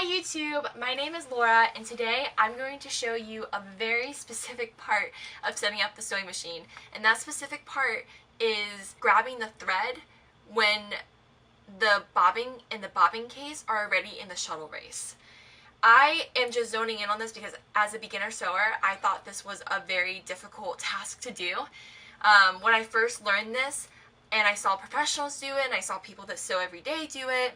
Hi YouTube, my name is Laura and today I'm going to show you a very specific part of setting up the sewing machine, and that specific part is grabbing the thread when the bobbin and the bobbin case are already in the shuttle race. I am just zoning in on this because as a beginner sewer I thought this was a very difficult task to do. When I first learned this and I saw professionals do it and I saw people that sew every day do it,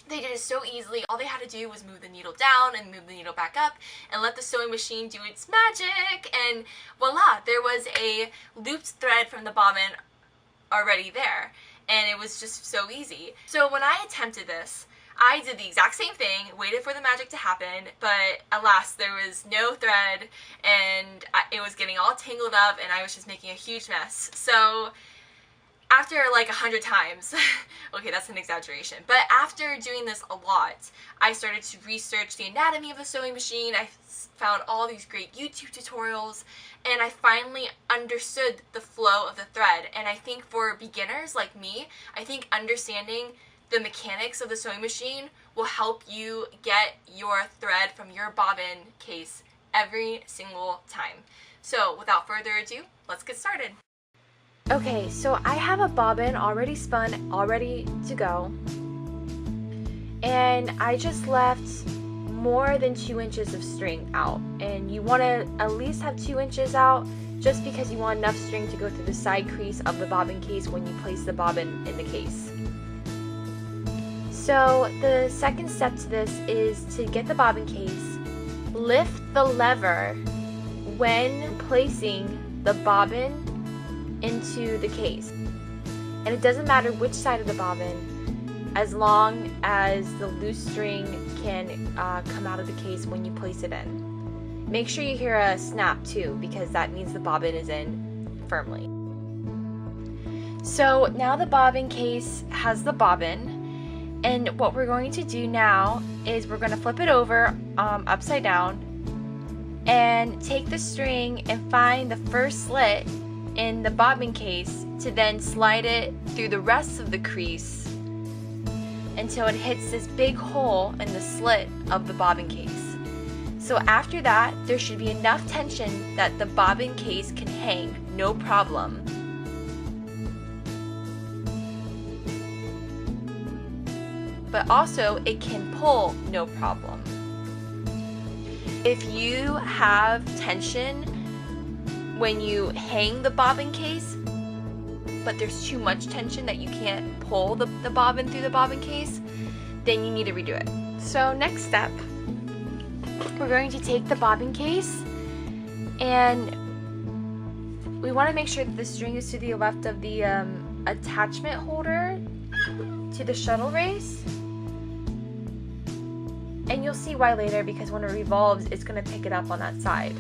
they did it so easily. All they had to do was move the needle down and move the needle back up and let the sewing machine do its magic, and voila, there was a looped thread from the bobbin already there, and it was just so easy. So when I attempted this, I did the exact same thing, waited for the magic to happen, but alas, there was no thread and it was getting all tangled up and I was just making a huge mess. So after like 100 times, okay, that's an exaggeration, but after doing this a lot, I started to research the anatomy of the sewing machine. I found all these great YouTube tutorials, and I finally understood the flow of the thread. And I think for beginners like me, I think understanding the mechanics of the sewing machine will help you get your thread from your bobbin case every single time. So without further ado, let's get started. Okay, so I have a bobbin already spun, all ready to go, and I just left more than 2 inches of string out, and you want to at least have 2 inches out just because you want enough string to go through the side crease of the bobbin case when you place the bobbin in the case. So the second step to this is to get the bobbin case, lift the lever when placing the bobbin into the case, and it doesn't matter which side of the bobbin as long as the loose string can come out of the case when you place it in. Make sure you hear a snap too, because that means the bobbin is in firmly. So now the bobbin case has the bobbin, and what we're going to do now is we're going to flip it over upside down and take the string and find the first slit in the bobbin case to then slide it through the rest of the crease until it hits this big hole in the slit of the bobbin case. So after that, there should be enough tension that the bobbin case can hang, no problem. But also it can pull, no problem. If you have tension when you hang the bobbin case, but there's too much tension that you can't pull the bobbin through the bobbin case, then you need to redo it. So next step, we're going to take the bobbin case and we want to make sure that the string is to the left of the attachment holder to the shuttle race. And you'll see why later, because when it revolves, it's going to pick it up on that side.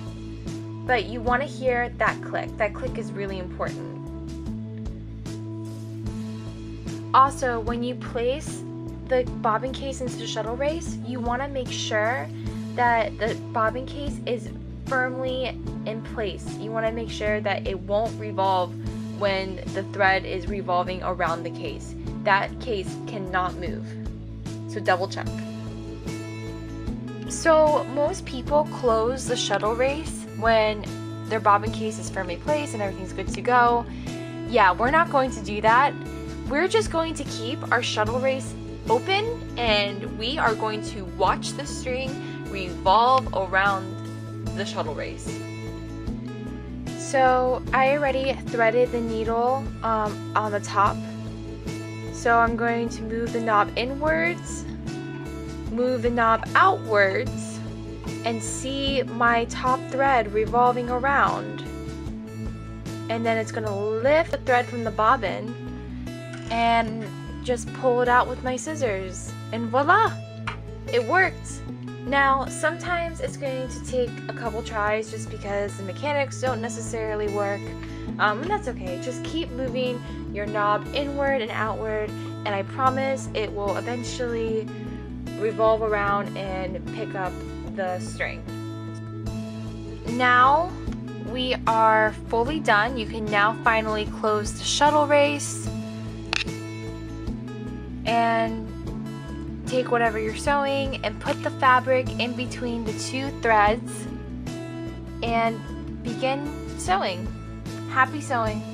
But you want to hear that click. That click is really important. Also, when you place the bobbin case into the shuttle race, you want to make sure that the bobbin case is firmly in place. You want to make sure that it won't revolve when the thread is revolving around the case. That case cannot move. So double check. So most people close the shuttle race when their bobbin case is firmly placed and everything's good to go. Yeah, we're not going to do that. We're just going to keep our shuttle race open, and we are going to watch the string revolve around the shuttle race. So I already threaded the needle on the top. So I'm going to move the knob inwards, move the knob outwards, and see my top thread revolving around. And then it's going to lift the thread from the bobbin and just pull it out with my scissors, and voila, it worked. Now sometimes it's going to take a couple tries just because the mechanics don't necessarily work, and that's okay. Just keep moving your knob inward and outward, and I promise it will eventually revolve around and pick up the string. Now we are fully done. You can now finally close the shuttle race and take whatever you're sewing and put the fabric in between the two threads and begin sewing. Happy sewing!